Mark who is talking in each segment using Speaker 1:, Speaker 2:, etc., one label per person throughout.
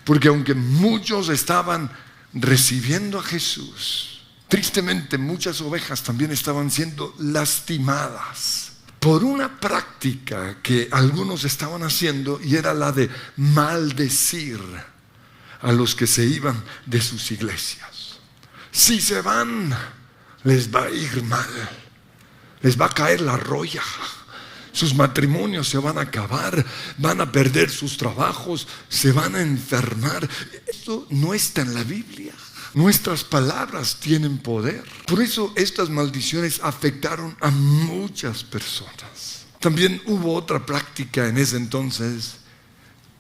Speaker 1: Porque aunque muchos estaban recibiendo a Jesús, tristemente muchas ovejas también estaban siendo lastimadas por una práctica que algunos estaban haciendo, y era la de maldecir a los que se iban de sus iglesias. Si se van, les va a ir mal, les va a caer la roya, sus matrimonios se van a acabar, van a perder sus trabajos, se van a enfermar. Esto no está en la Biblia. Nuestras palabras tienen poder. Por eso estas maldiciones afectaron a muchas personas. También hubo otra práctica en ese entonces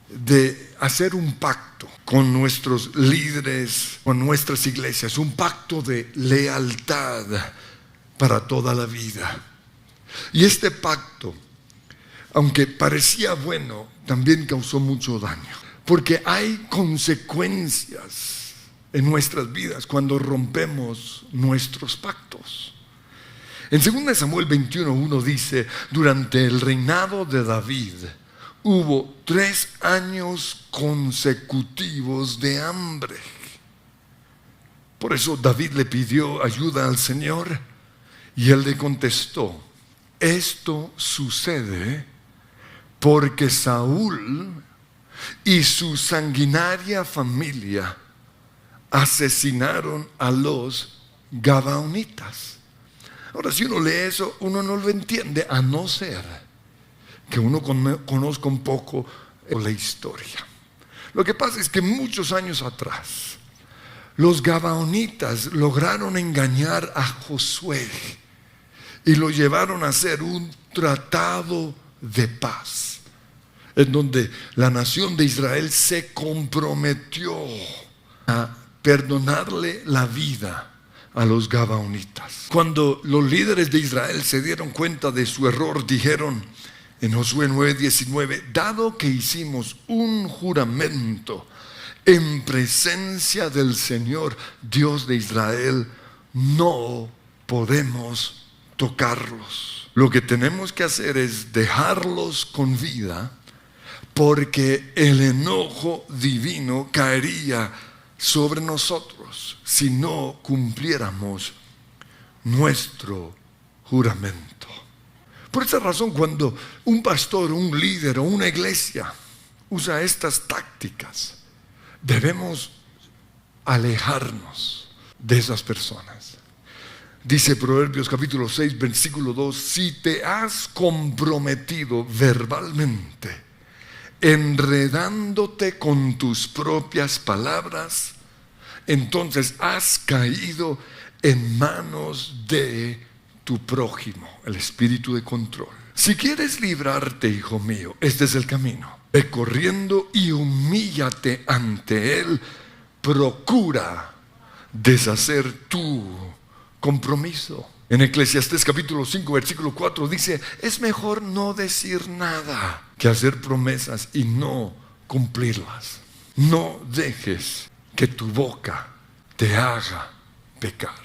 Speaker 1: de hacer un pacto con nuestros líderes, con nuestras iglesias, un pacto de lealtad para toda la vida. Y este pacto, aunque parecía bueno, también causó mucho daño, porque hay consecuencias en nuestras vidas cuando rompemos nuestros pactos. En 2 Samuel 21:1 dice: durante el reinado de David hubo 3 años consecutivos de hambre. Por eso David le pidió ayuda al Señor, y él le contestó: esto sucede porque Saúl y su sanguinaria familia asesinaron a los gabaonitas. Ahora, si uno lee eso, uno no lo entiende, a no ser que uno conozca un poco la historia. Lo que pasa es que muchos años atrás, los gabaonitas lograron engañar a Josué y lo llevaron a hacer un tratado de paz, en donde la nación de Israel se comprometió a perdonarle la vida a los gabaonitas. Cuando los líderes de Israel se dieron cuenta de su error, dijeron en Josué 9:19: dado que hicimos un juramento en presencia del Señor Dios de Israel, no podemos tocarlos. Lo que tenemos que hacer es dejarlos con vida, porque el enojo divino caería sobre nosotros si no cumpliéramos nuestro juramento. Por esa razón, cuando un pastor, un líder o una iglesia usa estas tácticas, debemos alejarnos de esas personas. Dice Proverbios capítulo 6 versículo 2: si te has comprometido verbalmente, enredándote con tus propias palabras, entonces has caído en manos de tu prójimo, el espíritu de control. Si quieres librarte, hijo mío, este es el camino: ve corriendo y humíllate ante él. Procura deshacer tu compromiso. En Eclesiastés capítulo 5 versículo 4 dice: es mejor no decir nada que hacer promesas y no cumplirlas. No dejes que tu boca te haga pecar.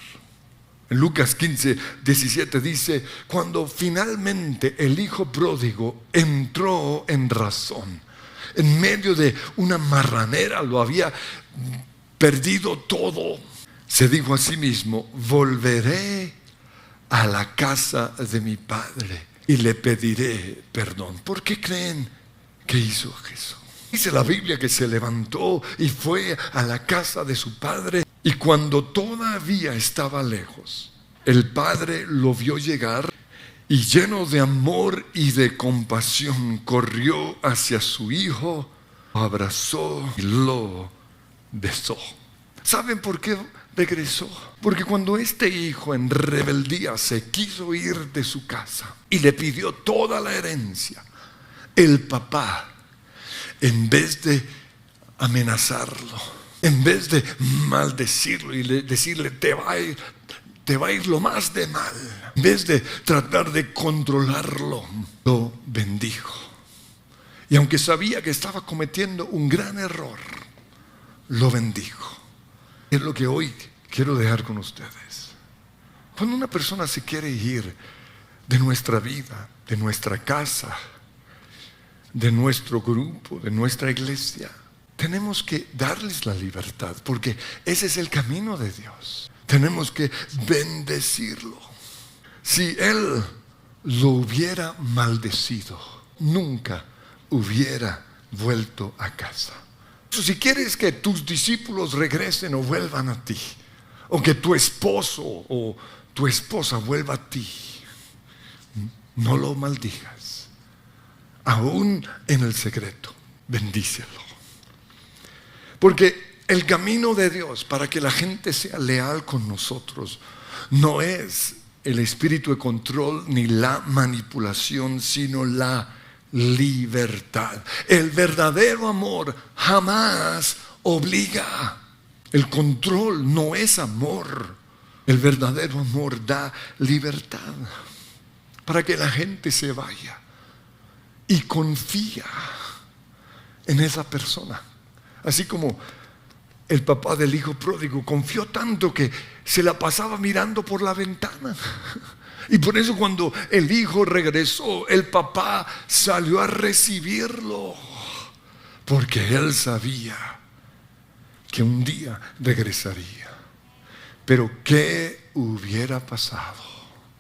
Speaker 1: En Lucas 15:17 dice: cuando finalmente el hijo pródigo entró en razón, en medio de una marranera, lo había perdido todo, se dijo a sí mismo: volveré a la casa de mi padre y le pediré perdón. ¿Por qué creen que hizo Jesús? Dice la Biblia que se levantó y fue a la casa de su padre, y cuando todavía estaba lejos, el padre lo vio llegar y, lleno de amor y de compasión, corrió hacia su hijo, lo abrazó y lo besó. ¿Saben por qué regresó? Porque cuando este hijo en rebeldía se quiso ir de su casa y le pidió toda la herencia, el papá, en vez de amenazarlo, en vez de maldecirlo y decirle: te va a ir lo más de mal, en vez de tratar de controlarlo, lo bendijo. Y aunque sabía que estaba cometiendo un gran error, lo bendijo. Es lo que hoy quiero dejar con ustedes. Cuando una persona se quiere ir de nuestra vida, de nuestra casa, de nuestro grupo, de nuestra iglesia, tenemos que darles la libertad, porque ese es el camino de Dios. Tenemos que bendecirlo. Si Él lo hubiera maldecido, nunca hubiera vuelto a casa. Si quieres que tus discípulos regresen o vuelvan a ti, o que tu esposo o tu esposa vuelva a ti, no lo maldigas. Aún en el secreto, bendícelo. Porque el camino de Dios para que la gente sea leal con nosotros no es el espíritu de control ni la manipulación, sino la libertad. El verdadero amor jamás obliga. El control no es amor. El verdadero amor da libertad para que la gente se vaya y confía en esa persona. Así como el papá del hijo pródigo confió tanto que se la pasaba mirando por la ventana. Y por eso cuando el hijo regresó, el papá salió a recibirlo, porque él sabía que un día regresaría. Pero ¿qué hubiera pasado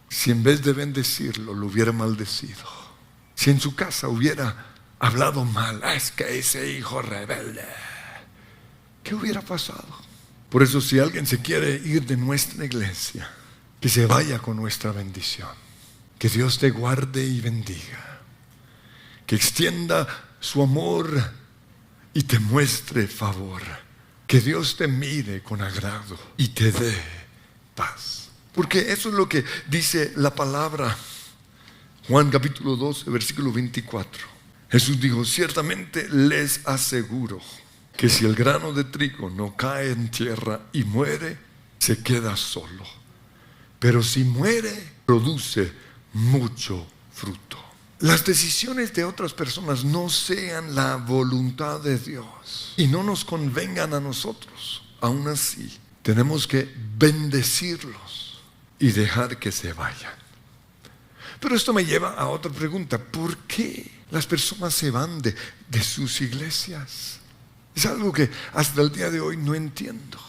Speaker 1: si en vez de bendecirlo lo hubiera maldecido? Si en su casa hubiera hablado mal, es que ese hijo rebelde, ¿qué hubiera pasado? Por eso, si alguien se quiere ir de nuestra iglesia, que se vaya con nuestra bendición. Que Dios te guarde y bendiga. Que extienda su amor y te muestre favor. Que Dios te mire con agrado y te dé paz. Porque eso es lo que dice la palabra. Juan capítulo 12, versículo 24. Jesús dijo: ciertamente les aseguro que si el grano de trigo no cae en tierra y muere, se queda solo. Pero si muere, produce mucho fruto. Las decisiones de otras personas no sean la voluntad de Dios y no nos convengan a nosotros. Aún así, tenemos que bendecirlos y dejar que se vayan. Pero esto me lleva a otra pregunta: ¿por qué las personas se van de sus iglesias? Es algo que hasta el día de hoy no entiendo.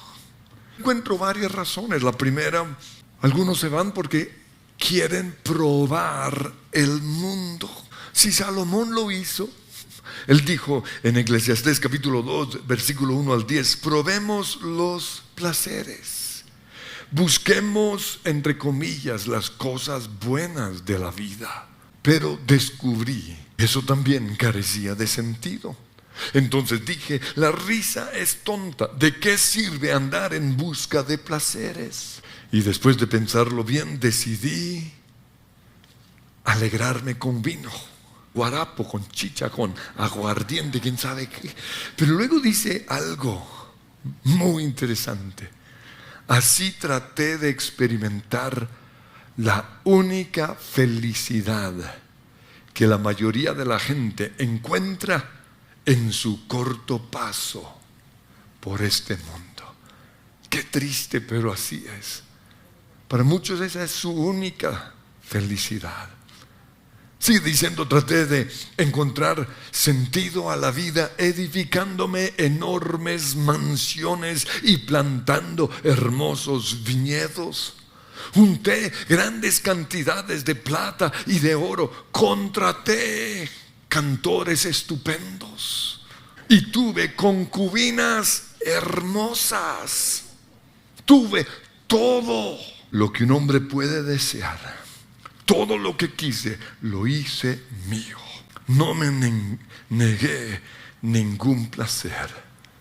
Speaker 1: Encuentro varias razones. La primera, algunos se van porque quieren probar el mundo. Si Salomón lo hizo, él dijo en Eclesiastés capítulo 2, versículo 1 al 10: probemos los placeres, busquemos entre comillas las cosas buenas de la vida. Pero descubrí que eso también carecía de sentido. Entonces dije: la risa es tonta. ¿De qué sirve andar en busca de placeres? Y después de pensarlo bien, decidí alegrarme con vino, guarapo, con chicha, con aguardiente, quién sabe qué. Pero luego dice algo muy interesante: así traté de experimentar la única felicidad que la mayoría de la gente encuentra en su corto paso por este mundo. Qué triste, pero así es. Para muchos esa es su única felicidad. Sigue diciendo: traté de encontrar sentido a la vida edificándome enormes mansiones y plantando hermosos viñedos. Junté grandes cantidades de plata y de oro. Contraté cantores estupendos y tuve concubinas hermosas. Tuve todo lo que un hombre puede desear. Todo lo que quise lo hice mío. No me negué ningún placer.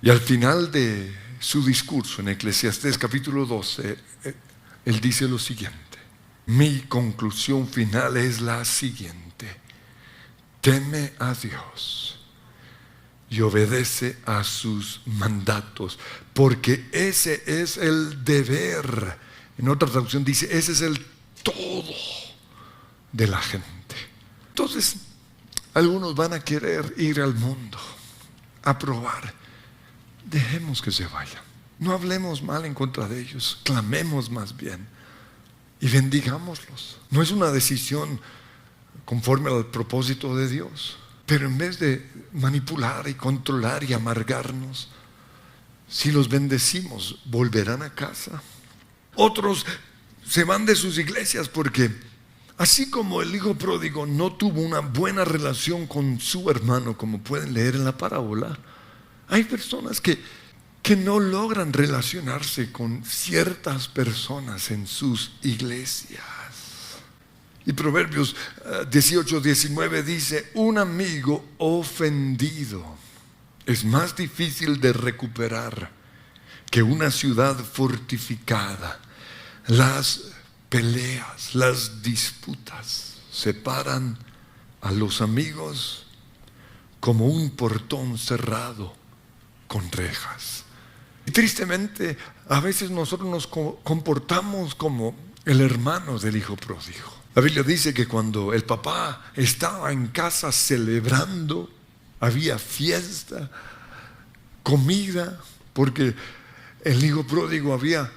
Speaker 1: Y al final de su discurso en Eclesiastés capítulo 12, él dice lo siguiente: mi conclusión final es la siguiente: teme a Dios y obedece a sus mandatos, porque ese es el deber. En otra traducción dice: ese es el todo de la gente. Entonces, algunos van a querer ir al mundo a probar. Dejemos que se vayan. No hablemos mal en contra de ellos, clamemos más bien y bendigámoslos. No es una decisión conforme al propósito de Dios, Pero en vez de manipular y controlar y amargarnos, si los bendecimos, volverán a casa. Otros se van de sus iglesias porque así como el hijo pródigo no tuvo una buena relación con su hermano, como pueden leer en la parábola, hay personas que no logran relacionarse con ciertas personas en sus iglesias. Y Proverbios 18:19 dice: un amigo ofendido es más difícil de recuperar que una ciudad fortificada. Las peleas, las disputas separan a los amigos como un portón cerrado con rejas. Y tristemente, a veces nosotros nos comportamos como el hermano del hijo pródigo. La Biblia dice que cuando el papá estaba en casa celebrando, había fiesta, comida, porque el hijo pródigo había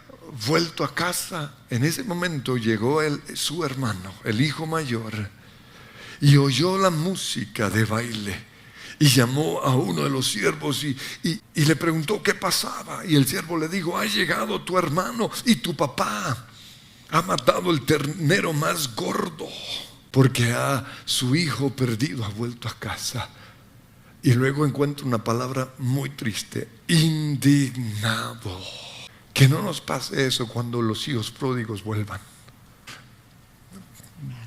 Speaker 1: vuelto a casa. En ese momento llegó su hermano, el hijo mayor, y oyó la música de baile. Y llamó a uno de los siervos y le preguntó qué pasaba. Y el siervo le dijo: ha llegado tu hermano y tu papá ha matado el ternero más gordo, porque su hijo perdido ha vuelto a casa. Y luego encuentra una palabra muy triste: indignado. Que no nos pase eso cuando los hijos pródigos vuelvan.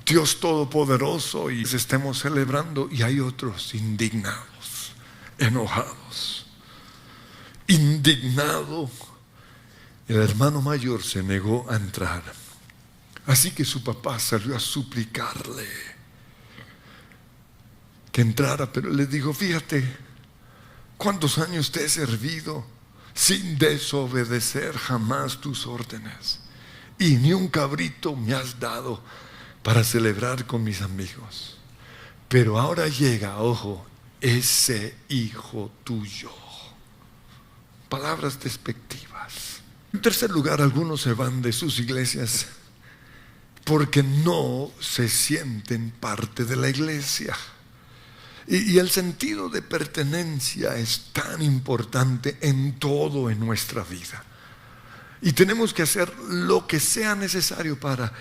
Speaker 1: Dios Todopoderoso y estemos celebrando y hay otros indignados, enojados. Indignado, el hermano mayor se negó a entrar. Así que su papá salió a suplicarle que entrara, pero le dijo: fíjate cuántos años te he servido sin desobedecer jamás tus órdenes, y ni un cabrito me has dado para celebrar con mis amigos. Pero ahora llega, ojo, ese hijo tuyo. Palabras despectivas. En tercer lugar, algunos se van de sus iglesias porque no se sienten parte de la iglesia. Y el sentido de pertenencia es tan importante en todo en nuestra vida. Y tenemos que hacer lo que sea necesario para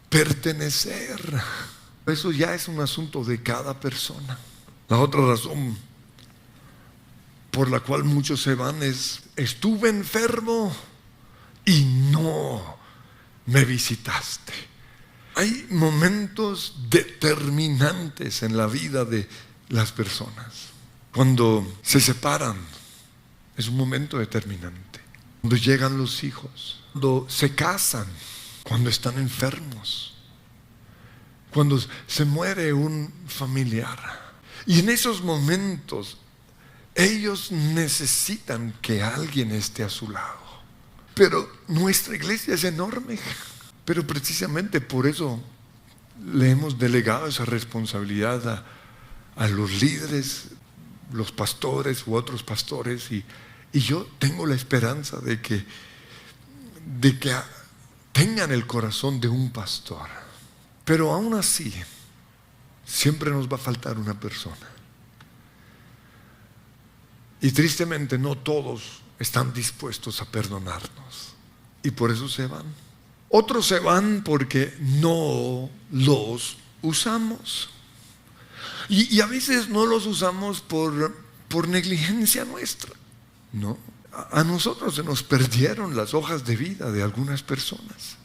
Speaker 1: pertenecer. Eso ya es un asunto de cada persona. La otra razón por la cual muchos se van es: estuve enfermo y no me visitaste. Hay momentos determinantes en la vida de las personas. Cuando se separan es un momento determinante. Cuando llegan los hijos, cuando se casan, cuando están enfermos, cuando se muere un familiar. Y en esos momentos ellos necesitan que alguien esté a su lado. Pero nuestra iglesia es enorme. Pero precisamente por eso le hemos delegado esa responsabilidad a los líderes, los pastores u otros pastores. Y yo tengo la esperanza de que tengan el corazón de un pastor. Pero aún así, siempre nos va a faltar una persona. Y tristemente no todos están dispuestos a perdonarnos. Y por eso se van. Otros se van porque no los usamos. Y a veces no los usamos por negligencia nuestra. No. A nosotros se nos perdieron las hojas de vida de algunas personas.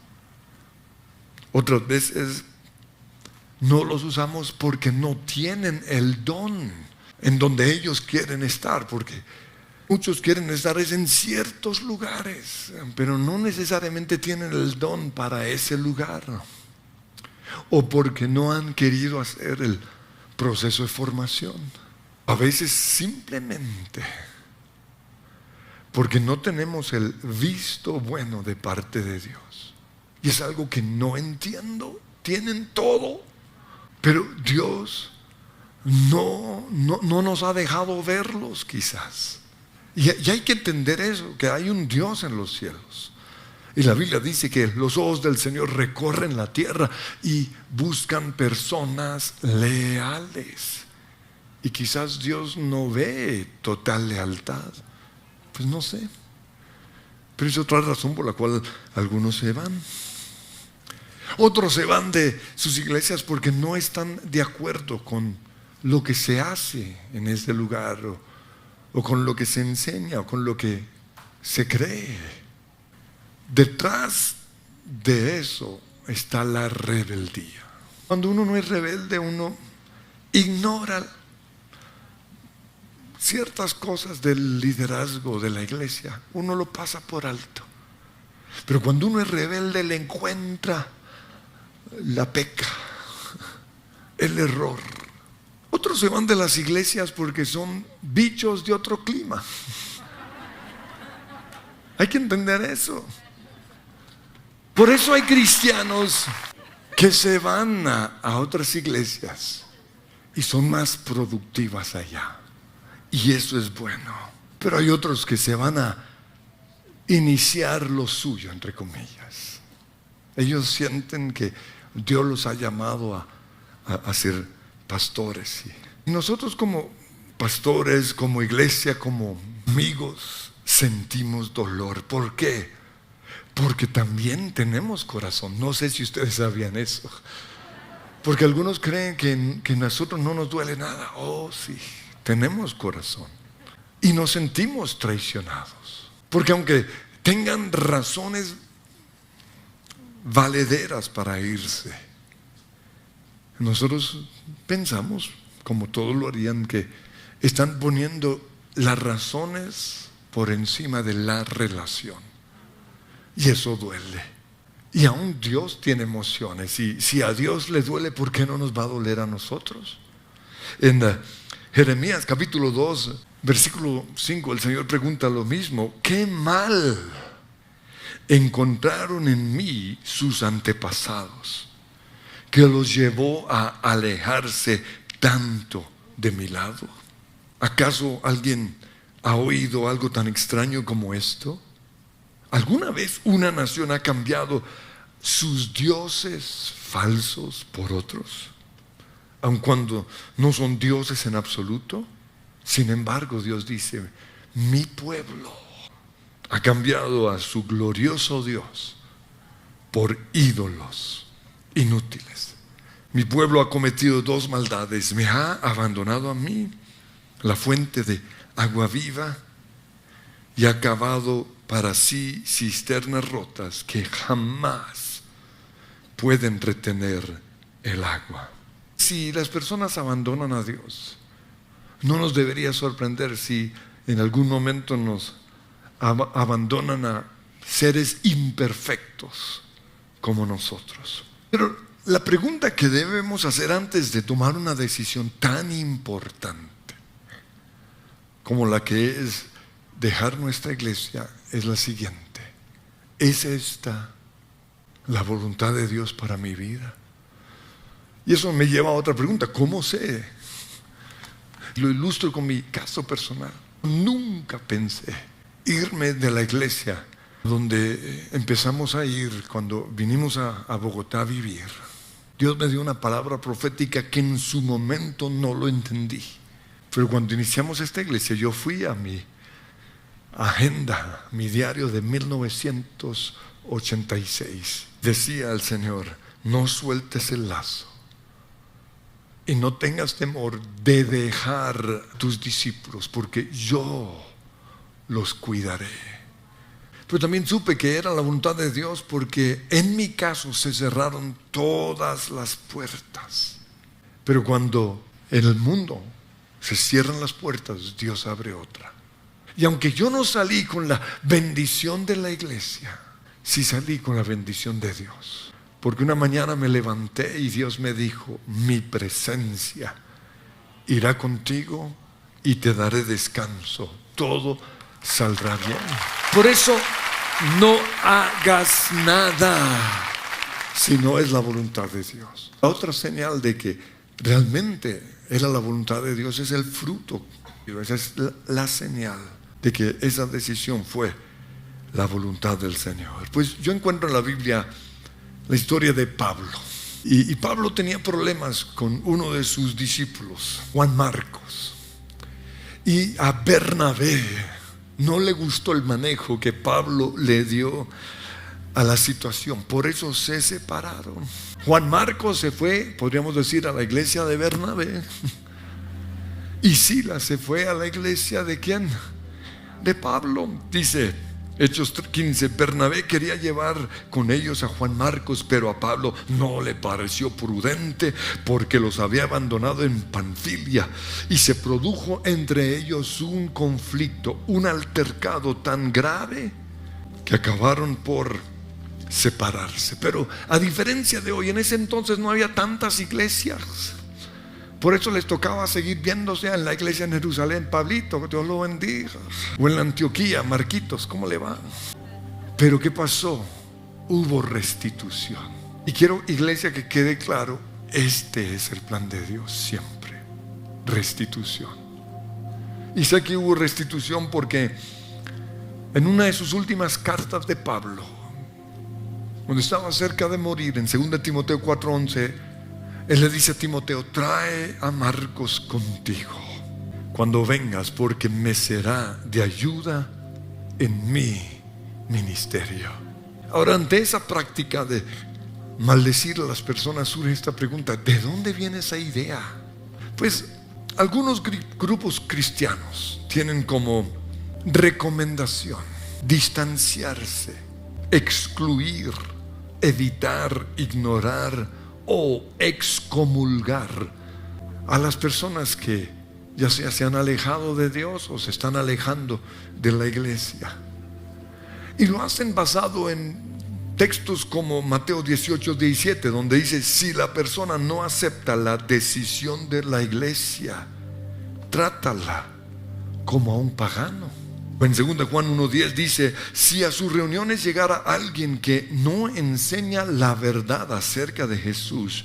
Speaker 1: Otras veces no los usamos porque no tienen el don en donde ellos quieren estar, porque muchos quieren estar en ciertos lugares, pero no necesariamente tienen el don para ese lugar, o porque no han querido hacer el proceso de formación. A veces simplemente porque no tenemos el visto bueno de parte de Dios. Y es algo que no entiendo. Tienen todo, pero Dios no nos ha dejado verlos quizás. Y hay que entender eso, que hay un Dios en los cielos. Y la Biblia dice que los ojos del Señor recorren la tierra y buscan personas leales. Y quizás Dios no ve total lealtad. Pues no sé. Pero es otra razón por la cual algunos se van. Otros se van de sus iglesias porque no están de acuerdo con lo que se hace en ese lugar, o con lo que se enseña, o con lo que se cree. Detrás de eso está la rebeldía. Cuando uno no es rebelde, uno ignora ciertas cosas del liderazgo de la iglesia. Uno lo pasa por alto. Pero cuando uno es rebelde, le encuentra la peca, el error. Otros se van de las iglesias porque son bichos de otro clima. Hay que entender eso. Por eso hay cristianos que se van a otras iglesias y son más productivas allá. Y eso es bueno. Pero hay otros que se van a iniciar lo suyo, entre comillas. Ellos sienten que Dios los ha llamado a ser pastores. Y nosotros como pastores, como iglesia, como amigos, sentimos dolor. ¿Por qué? Porque también tenemos corazón. No sé si ustedes sabían eso. Porque algunos creen que a nosotros no nos duele nada. Oh, sí, tenemos corazón. Y nos sentimos traicionados. Porque aunque tengan razones valederas para irse, nosotros pensamos, como todos lo harían, que están poniendo las razones por encima de la relación. Y eso duele. Y aún Dios tiene emociones. Y si a Dios le duele, ¿por qué no nos va a doler a nosotros? En Jeremías capítulo 2, versículo 5, el Señor pregunta lo mismo. ¿Qué mal encontraron en mí sus antepasados, que los llevó a alejarse tanto de mi lado? ¿Acaso alguien ha oído algo tan extraño como esto? ¿Alguna vez una nación ha cambiado sus dioses falsos por otros, aun cuando no son dioses en absoluto? Sin embargo, Dios dice, mi pueblo ha cambiado a su glorioso Dios por ídolos inútiles. Mi pueblo ha cometido dos maldades. Me ha abandonado a mí, la fuente de agua viva, y ha cavado para sí cisternas rotas que jamás pueden retener el agua. Si las personas abandonan a Dios, no nos debería sorprender si en algún momento nos abandonan a seres imperfectos como nosotros. Pero la pregunta que debemos hacer antes de tomar una decisión tan importante como la que es dejar nuestra iglesia es la siguiente: ¿es esta la voluntad de Dios para mi vida? Y eso me lleva a otra pregunta: ¿cómo sé? Lo ilustro con mi caso personal. Nunca pensé irme de la iglesia donde empezamos a ir cuando vinimos a Bogotá a vivir. Dios me dio una palabra profética que en su momento no lo entendí. Pero cuando iniciamos esta iglesia, yo fui a mi agenda, mi diario de 1986. Decía el Señor: no sueltes el lazo y no tengas temor de dejar tus discípulos, porque yo los cuidaré. Pero también supe que era la voluntad de Dios, porque en mi caso se cerraron todas las puertas. Pero cuando en el mundo se cierran las puertas, Dios abre otra. Y aunque yo no salí con la bendición de la iglesia, sí salí con la bendición de Dios. Porque una mañana me levanté y Dios me dijo: mi presencia irá contigo y te daré descanso. Todo saldrá bien. Por eso no hagas nada si no es la voluntad de Dios. La otra señal de que realmente era la voluntad de Dios es el fruto. Esa es la señal de que esa decisión fue la voluntad del Señor. Pues yo encuentro en la Biblia la historia de Pablo. Y Pablo tenía problemas con uno de sus discípulos, Juan Marcos. Y a Bernabé no le gustó el manejo que Pablo le dio a la situación. Por eso se separaron. Juan Marcos se fue, podríamos decir, a la iglesia de Bernabé. Y Silas se fue a la iglesia ¿de quién? De Pablo. Dice Hechos 15, Bernabé quería llevar con ellos a Juan Marcos, pero a Pablo no le pareció prudente porque los había abandonado en Panfilia. Y se produjo entre ellos un conflicto, un altercado tan grave que acabaron por separarse. Pero a diferencia de hoy, en ese entonces no había tantas iglesias. Por eso les tocaba seguir viéndose en la iglesia en Jerusalén. Pablito, que Dios lo bendiga. O en la Antioquía, Marquitos, ¿cómo le va? Pero ¿qué pasó? Hubo restitución. Y quiero, iglesia, que quede claro, este es el plan de Dios siempre. Restitución. Y sé que hubo restitución porque en una de sus últimas cartas de Pablo, cuando estaba cerca de morir, en 2 Timoteo 4:11, él le dice a Timoteo: trae a Marcos contigo cuando vengas, porque me será de ayuda en mi ministerio. Ahora, ante esa práctica de maldecir a las personas, surge esta pregunta: ¿de dónde viene esa idea? Pues algunos grupos cristianos tienen como recomendación distanciarse, excluir, evitar, ignorar o excomulgar a las personas que ya sea se han alejado de Dios o se están alejando de la iglesia. Y lo hacen basado en textos como Mateo 18:17, donde dice: si la persona no acepta la decisión de la iglesia, trátala como a un pagano. En 2 Juan 1:10 dice: si a sus reuniones llegara alguien que no enseña la verdad acerca de Jesús,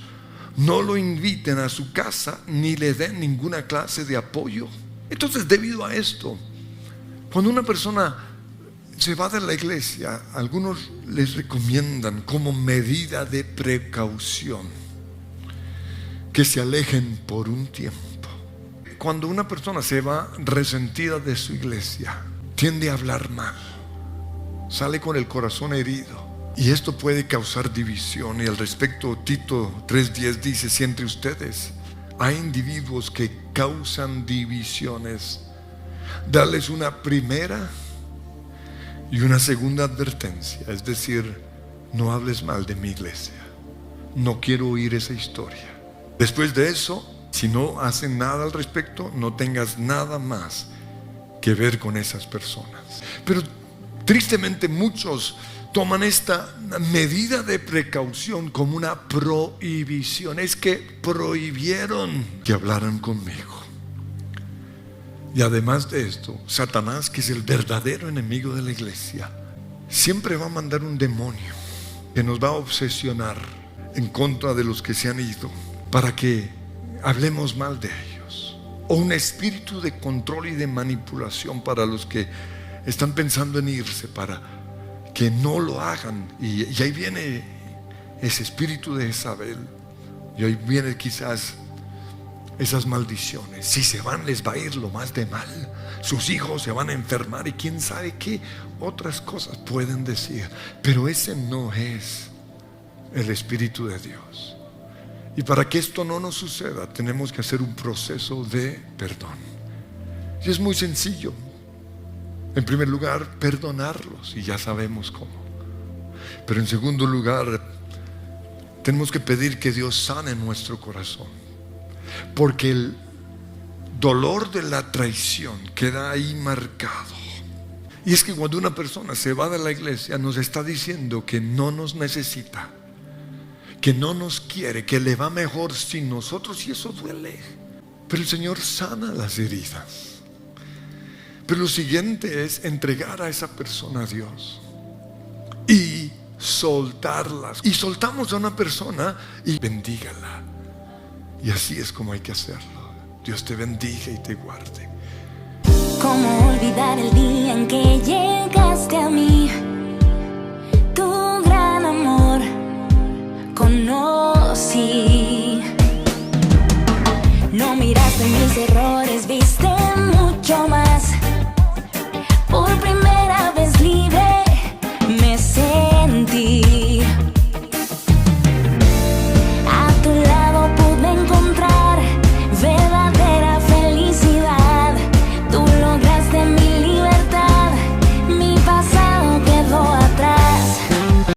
Speaker 1: no lo inviten a su casa ni le den ninguna clase de apoyo. Entonces, debido a esto, cuando una persona se va de la iglesia, algunos les recomiendan como medida de precaución que se alejen por un tiempo. Cuando una persona se va resentida de su iglesia, tiende a hablar mal, sale con el corazón herido, y esto puede causar división. Y al respecto, Tito 3:10 dice: si entre ustedes hay individuos que causan divisiones, darles una primera y una segunda advertencia, es decir, no hables mal de mi iglesia, no quiero oír esa historia. Después de eso, si no hacen nada al respecto, no tengas nada más que ver con esas personas. Pero tristemente muchos toman esta medida de precaución como una prohibición. Es que prohibieron que hablaran conmigo. Y además de esto, Satanás, que es el verdadero enemigo de la iglesia, siempre va a mandar un demonio que nos va a obsesionar en contra de los que se han ido, para que hablemos mal de ellos. O un espíritu de control y de manipulación para los que están pensando en irse, para que no lo hagan. Y ahí viene ese espíritu de Jezabel, y ahí viene quizás esas maldiciones. Si se van, les va a ir lo más de mal, sus hijos se van a enfermar y quién sabe qué otras cosas pueden decir. Pero ese no es el Espíritu de Dios. Y para que esto no nos suceda, tenemos que hacer un proceso de perdón. Y es muy sencillo. En primer lugar, perdonarlos, y ya sabemos cómo. Pero en segundo lugar, tenemos que pedir que Dios sane nuestro corazón, porque el dolor de la traición queda ahí marcado. Y es que cuando una persona se va de la iglesia, nos está diciendo que no nos necesita, que no nos quiere, que le va mejor sin nosotros, y eso duele. Pero el Señor sana las heridas. Pero lo siguiente es entregar a esa persona a Dios y soltarlas. Y soltamos a una persona y bendígala. Y así es como hay que hacerlo. Dios te bendiga y te guarde.
Speaker 2: ¿Cómo olvidar el día en que